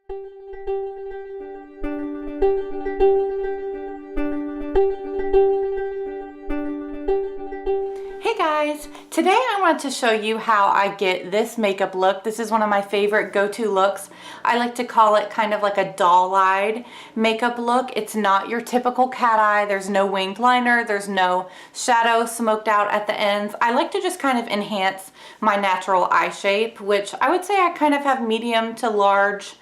Hey guys, today I want to show you how I get this makeup look. This is one of my favorite go-to looks. I like to call it kind of like a doll-eyed makeup look. It's not your typical cat eye. There's no winged liner. There's no shadow smoked out at the ends. I like to just kind of enhance my natural eye shape, which I would say I kind of have medium to large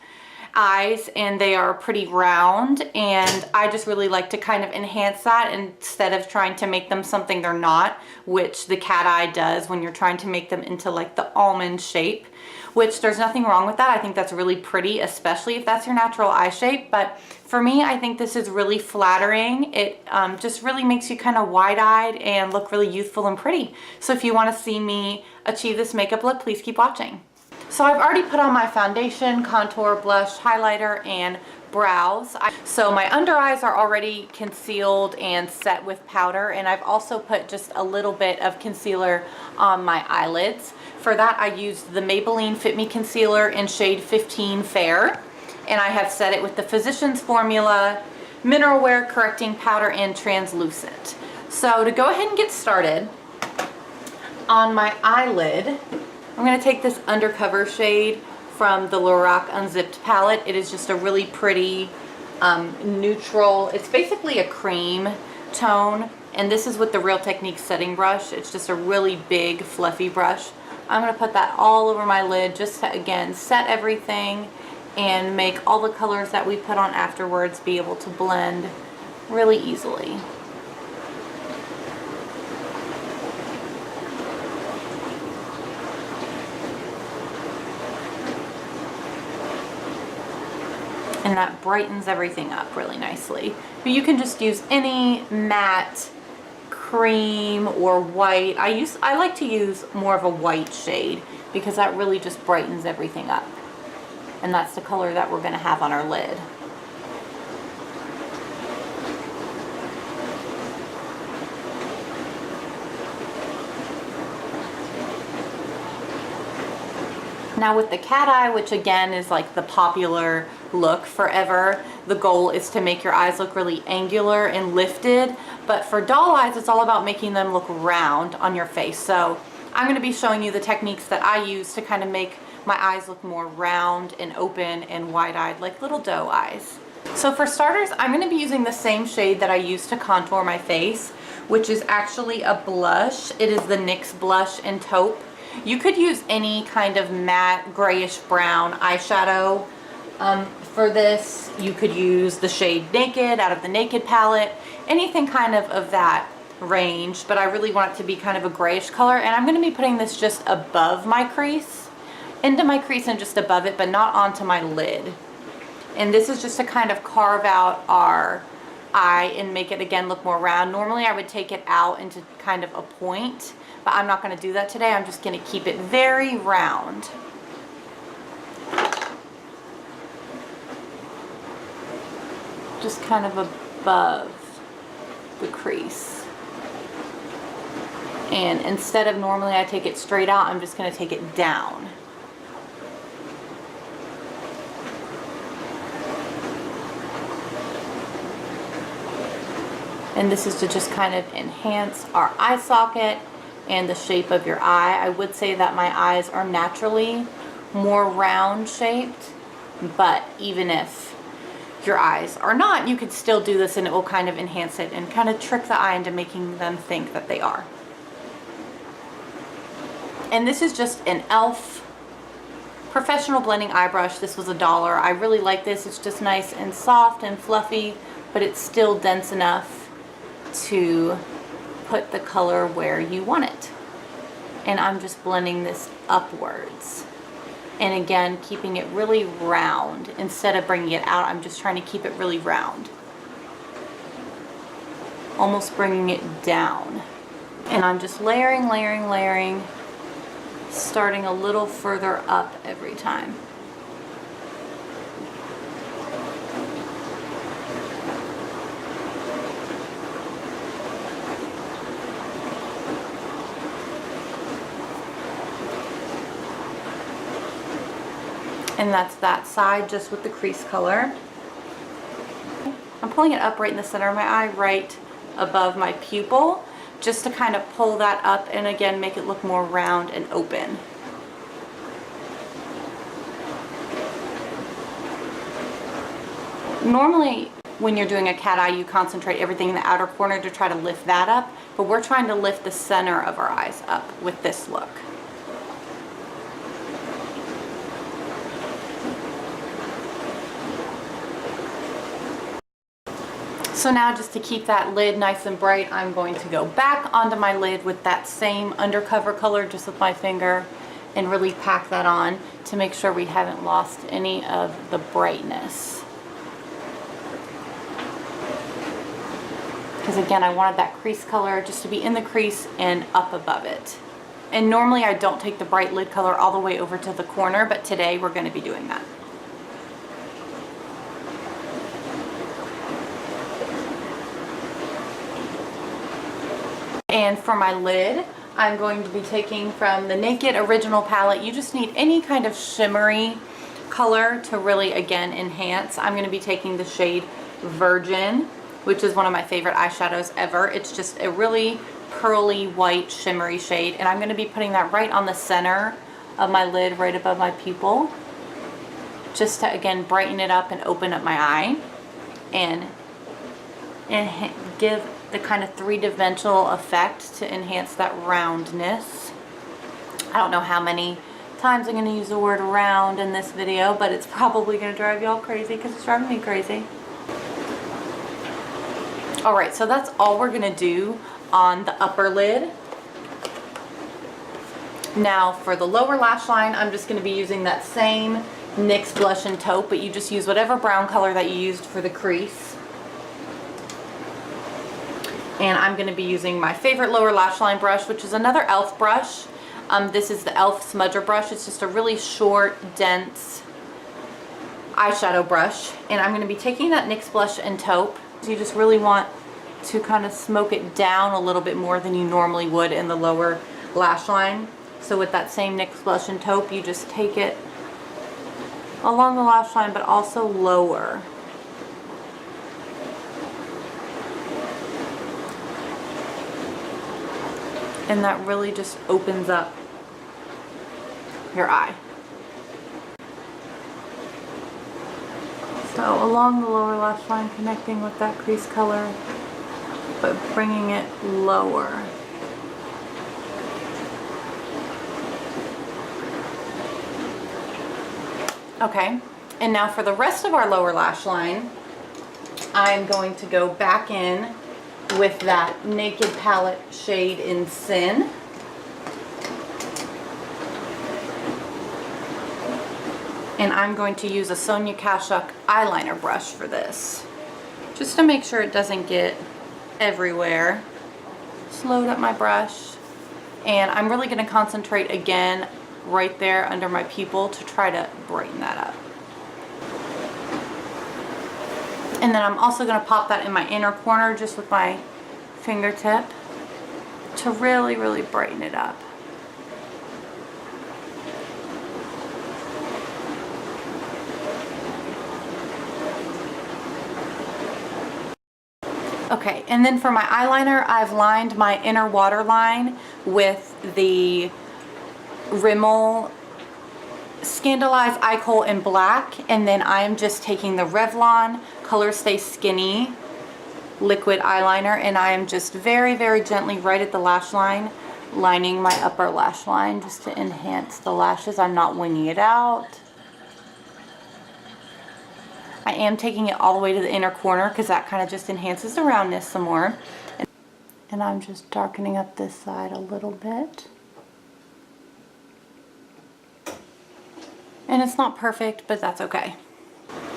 eyes, and they are pretty round, and I just really like to kind of enhance that instead of trying to make them something they're not, which the cat eye does when you're trying to make them into like the almond shape, which there's nothing wrong with that. I think that's really pretty, especially if that's your natural eye shape. But for me, I think this is really flattering. It just really makes you kind of wide-eyed and look really youthful and pretty. So if you want to see me achieve this makeup look, please keep watching. So I've already put on my foundation, contour, blush, highlighter, and brows. So my under eyes are already concealed and set with powder, and I've also put just a little bit of concealer on my eyelids. For that, I used the Maybelline Fit Me Concealer in shade 15 Fair, and I have set it with the Physicians Formula Mineral Wear Correcting Powder in Translucent. So to go ahead and get started, on my eyelid, I'm going to take this Undercover shade from the Lorac Unzipped palette. It is just a really pretty neutral, it's basically a cream tone, and this is with the Real Techniques setting brush. It's just a really big fluffy brush. I'm going to put that all over my lid just to, again, set everything and make all the colors that we put on afterwards be able to blend really easily. And that brightens everything up really nicely. But you can just use any matte cream or white. I like to use more of a white shade because that really just brightens everything up. And that's the color that we're going to have on our lid. Now with the cat eye, which again is like the popular look forever, the goal is to make your eyes look really angular and lifted. But for doll eyes, it's all about making them look round on your face. So I'm going to be showing you the techniques that I use to kind of make my eyes look more round and open and wide-eyed, like little doe eyes. So for starters, I'm going to be using the same shade that I use to contour my face, which is actually a blush. It is the NYX blush in Taupe. You could use any kind of matte grayish brown eyeshadow for this. You could use the shade Naked out of the Naked palette, anything kind of that range, but I really want it to be kind of a grayish color, and I'm going to be putting this just above my crease, into my crease and just above it, but not onto my lid. And this is just to kind of carve out our eye and make it again look more round. Normally I would take it out into kind of a point, but I'm not going to do that today. I'm just going to keep it very round. Just kind of above the crease. And instead of normally I take it straight out, I'm just going to take it down. And this is to just kind of enhance our eye socket and the shape of your eye. I would say that my eyes are naturally more round shaped, but even if your eyes are not, you could still do this and it will kind of enhance it and kind of trick the eye into making them think that they are. And this is just an e.l.f. professional blending eye brush. This was $1. I really like this. It's just nice and soft and fluffy, but it's still dense enough to put the color where you want it. And I'm just blending this upwards. And again, keeping it really round. Instead of bringing it out, I'm just trying to keep it really round. Almost bringing it down. And I'm just layering, layering, layering, starting a little further up every time. And that's that side just with the crease color. I'm pulling it up right in the center of my eye, right above my pupil, just to kind of pull that up and again make it look more round and open. Normally when you're doing a cat eye, you concentrate everything in the outer corner to try to lift that up, but we're trying to lift the center of our eyes up with this look. So now, just to keep that lid nice and bright, I'm going to go back onto my lid with that same undercover color, just with my finger, and really pack that on to make sure we haven't lost any of the brightness. Because again, I wanted that crease color just to be in the crease and up above it. And normally I don't take the bright lid color all the way over to the corner, but today we're going to be doing that. And for my lid, I'm going to be taking from the Naked Original palette. You just need any kind of shimmery color to really, again, enhance. I'm going to be taking the shade Virgin, which is one of my favorite eyeshadows ever. It's just a really pearly white shimmery shade, and I'm going to be putting that right on the center of my lid, right above my pupil, just to again brighten it up and open up my eye and give the kind of three-dimensional effect to enhance that roundness. I don't know how many times I'm going to use the word round in this video, but it's probably going to drive y'all crazy because it's driving me crazy. Alright, so that's all we're going to do on the upper lid. Now for the lower lash line, I'm just going to be using that same NYX blush and taupe, but you just use whatever brown color that you used for the crease. And I'm going to be using my favorite lower lash line brush, which is another e.l.f. brush. This is the e.l.f. Smudger brush. It's just a really short, dense eyeshadow brush. And I'm going to be taking that NYX blush and taupe. So you just really want to kind of smoke it down a little bit more than you normally would in the lower lash line. So with that same NYX blush and taupe, you just take it along the lash line, but also lower. And that really just opens up your eye. So along the lower lash line, connecting with that crease color, but bringing it lower. Okay, and now for the rest of our lower lash line, I'm going to go back in with that Naked palette shade in Sin. And I'm going to use a Sonia Kashuk eyeliner brush for this, just to make sure it doesn't get everywhere. Just load up my brush, and I'm really going to concentrate again right there under my pupil to try to brighten that up. And then I'm also going to pop that in my inner corner just with my fingertip to really, really brighten it up. Okay, and then for my eyeliner, I've lined my inner waterline with the Rimmel Scandalized Eye Kohl in black, and then I'm just taking the Revlon Color Stay Skinny liquid eyeliner, and I am just very, very gently right at the lash line, lining my upper lash line just to enhance the lashes. I'm not winging it out. I am taking it all the way to the inner corner because that kind of just enhances the roundness some more. And I'm just darkening up this side a little bit. And it's not perfect, but that's okay.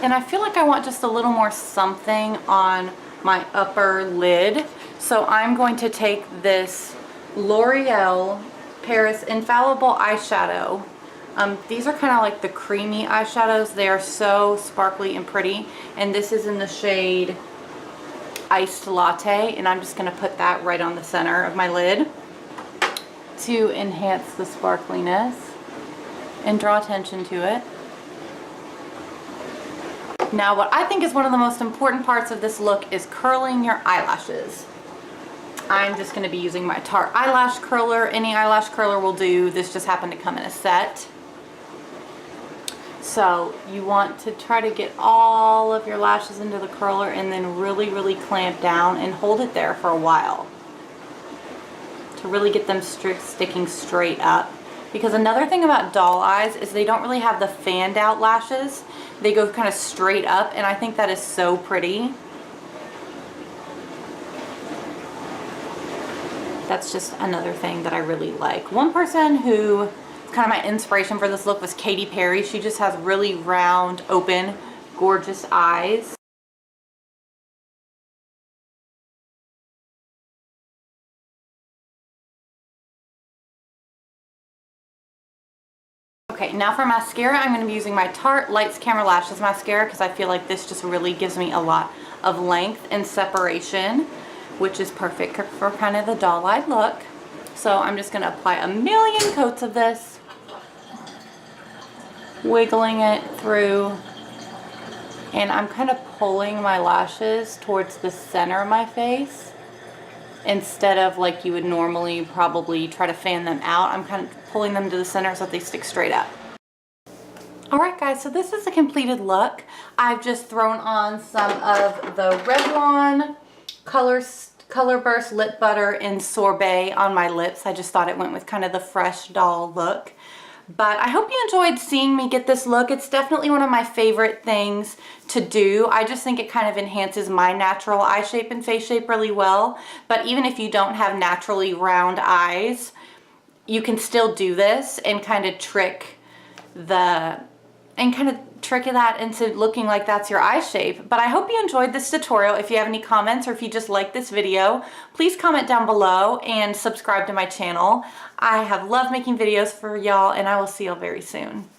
And I feel like I want just a little more something on my upper lid. So I'm going to take this L'Oreal Paris Infallible eyeshadow. These are kind of like the creamy eyeshadows. They are so sparkly and pretty. And this is in the shade Iced Latte. And I'm just going to put that right on the center of my lid to enhance the sparkliness and draw attention to it. Now what I think is one of the most important parts of this look is curling your eyelashes. I'm just going to be using my Tarte eyelash curler. Any eyelash curler will do. This just happened to come in a set. So you want to try to get all of your lashes into the curler and then really, really clamp down and hold it there for a while to really get them sticking straight up. Because another thing about doll eyes is they don't really have the fanned out lashes. They go kind of straight up, and I think that is so pretty. That's just another thing that I really like. One person who is kind of my inspiration for this look was Katy Perry. She just has really round, open, gorgeous eyes. Okay, now for mascara, I'm going to be using my Tarte Lights Camera Lashes mascara because I feel like this just really gives me a lot of length and separation, which is perfect for kind of the doll-eyed look. So I'm just going to apply a million coats of this, wiggling it through, and I'm kind of pulling my lashes towards the center of my face instead of like you would normally probably try to fan them out. I'm kind of pulling them to the center so that they stick straight up. Alright guys, so this is the completed look. I've just thrown on some of the Revlon Color Burst Lip Butter in Sorbet on my lips. I just thought it went with kind of the fresh doll look. But I hope you enjoyed seeing me get this look. It's definitely one of my favorite things to do. I just think it kind of enhances my natural eye shape and face shape really well. But even if you don't have naturally round eyes, you can still do this and kind of trick that into looking like that's your eye shape. But I hope you enjoyed this tutorial. If you have any comments or if you just like this video, please comment down below and subscribe to my channel. I have loved making videos for y'all, and I will see y'all very soon.